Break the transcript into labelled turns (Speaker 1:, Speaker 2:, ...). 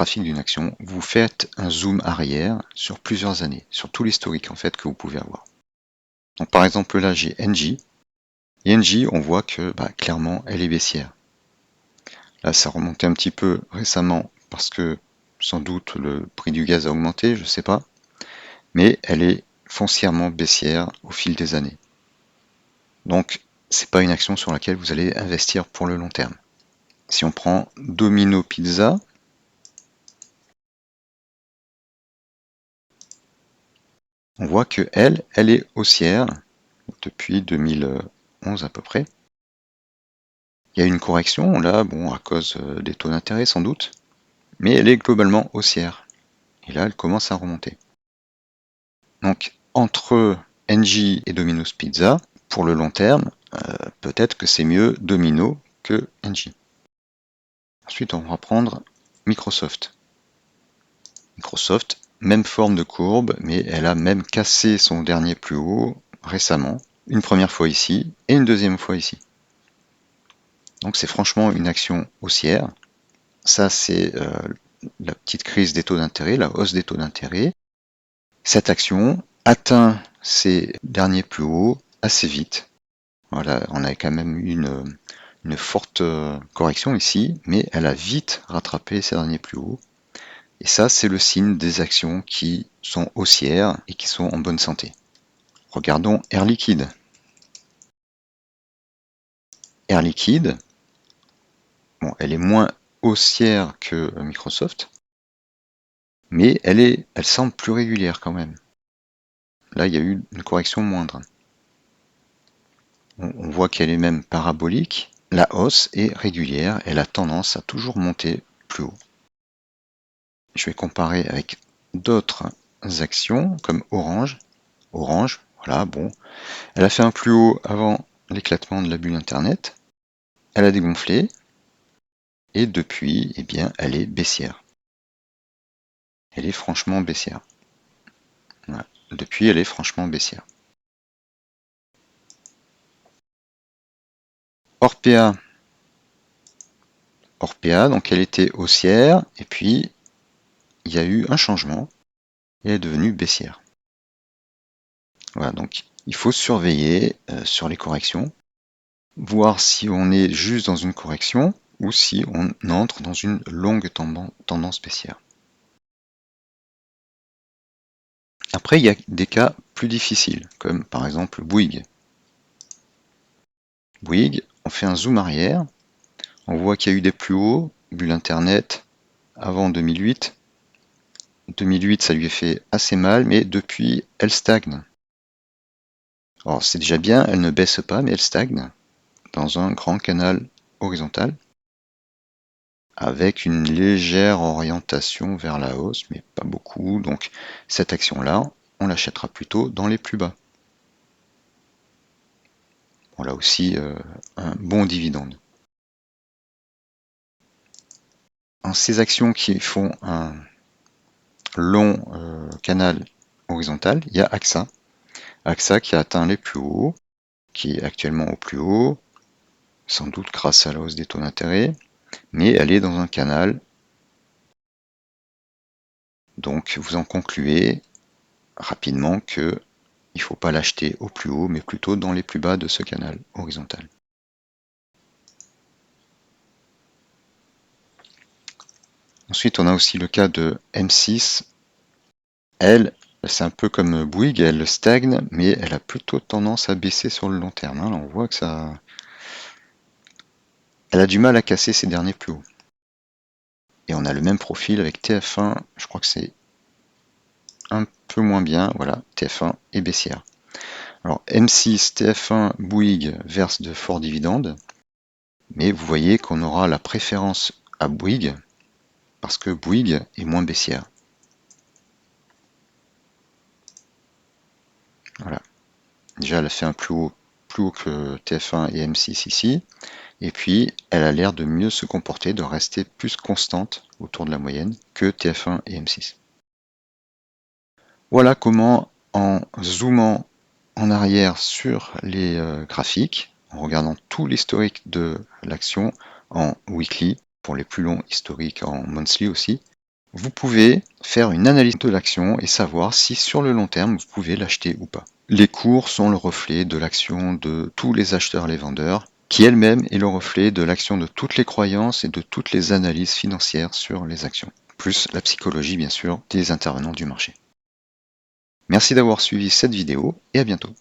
Speaker 1: graphique d'une action, vous faites un zoom arrière sur plusieurs années, sur tout l'historique en fait que vous pouvez avoir. Donc par exemple là j'ai NJ, et NJ on voit que clairement elle est baissière. Là ça remontait un petit peu récemment parce que sans doute le prix du gaz a augmenté, je sais pas, mais elle est foncièrement baissière au fil des années. Donc c'est pas une action sur laquelle vous allez investir pour le long terme. Si on prend Domino Pizza, on voit que elle est haussière depuis 2011 à peu près. Il y a une correction là, bon, à cause des taux d'intérêt sans doute, mais elle est globalement haussière. Et là, elle commence à remonter. Donc, entre NJ et Domino's Pizza, pour le long terme, peut-être que c'est mieux Domino que NJ. Ensuite, on va prendre Microsoft. Microsoft, même forme de courbe, mais elle a même cassé son dernier plus haut récemment, une première fois ici et une deuxième fois ici. Donc c'est franchement une action haussière. Ça c'est la petite crise des taux d'intérêt, la hausse des taux d'intérêt. Cette action atteint ses derniers plus hauts assez vite. Voilà, on a quand même eu une forte correction ici, mais elle a vite rattrapé ses derniers plus hauts. Et ça, c'est le signe des actions qui sont haussières et qui sont en bonne santé. Regardons Air Liquide. Air Liquide, bon, elle est moins haussière que Microsoft, mais elle semble plus régulière quand même. Là, il y a eu une correction moindre. On voit qu'elle est même parabolique. La hausse est régulière, elle a tendance à toujours monter plus haut. Je vais comparer avec d'autres actions comme Orange. Orange, voilà, bon, elle a fait un plus haut avant l'éclatement de la bulle Internet. Elle a dégonflé et depuis, eh bien, elle est baissière. Elle est franchement baissière. Voilà. Depuis, elle est franchement baissière. Orpea, donc elle était haussière et puis il y a eu un changement et elle est devenue baissière. Voilà, donc il faut surveiller sur les corrections, voir si on est juste dans une correction ou si on entre dans une longue tendance baissière. Après, il y a des cas plus difficiles, comme par exemple Bouygues. Bouygues, on fait un zoom arrière, on voit qu'il y a eu des plus hauts, bulle Internet, avant 2008. 2008, ça lui a fait assez mal, mais depuis, elle stagne. Alors c'est déjà bien, elle ne baisse pas, mais elle stagne dans un grand canal horizontal, avec une légère orientation vers la hausse, mais pas beaucoup. Donc cette action-là, on l'achètera plutôt dans les plus bas. On a aussi un bon dividende. En ces actions qui font un long canal horizontal, il y a AXA. AXA qui a atteint les plus hauts, qui est actuellement au plus haut, sans doute grâce à la hausse des taux d'intérêt, mais elle est dans un canal. Donc vous en concluez rapidement que il ne faut pas l'acheter au plus haut, mais plutôt dans les plus bas de ce canal horizontal. Ensuite, on a aussi le cas de M6. Elle, c'est un peu comme Bouygues, elle stagne, mais elle a plutôt tendance à baisser sur le long terme. Là, on voit que ça, elle a du mal à casser ses derniers plus hauts. Et on a le même profil avec TF1, je crois que c'est un peu moins bien, voilà, TF1 et baissière. Alors M6, TF1, Bouygues versent de forts dividendes, mais vous voyez qu'on aura la préférence à Bouygues, parce que Bouygues est moins baissière. Voilà. Déjà, elle a fait un plus haut que TF1 et M6 ici, et puis elle a l'air de mieux se comporter, de rester plus constante autour de la moyenne que TF1 et M6. Voilà comment, en zoomant en arrière sur les graphiques, en regardant tout l'historique de l'action en weekly, pour les plus longs historiques en monthly aussi, Vous pouvez faire une analyse de l'action et savoir si sur le long terme vous pouvez l'acheter ou pas. Les cours sont le reflet de l'action de tous les acheteurs et les vendeurs, qui elle-même est le reflet de l'action de toutes les croyances et de toutes les analyses financières sur les actions, plus la psychologie bien sûr des intervenants du marché. Merci d'avoir suivi cette vidéo et à bientôt.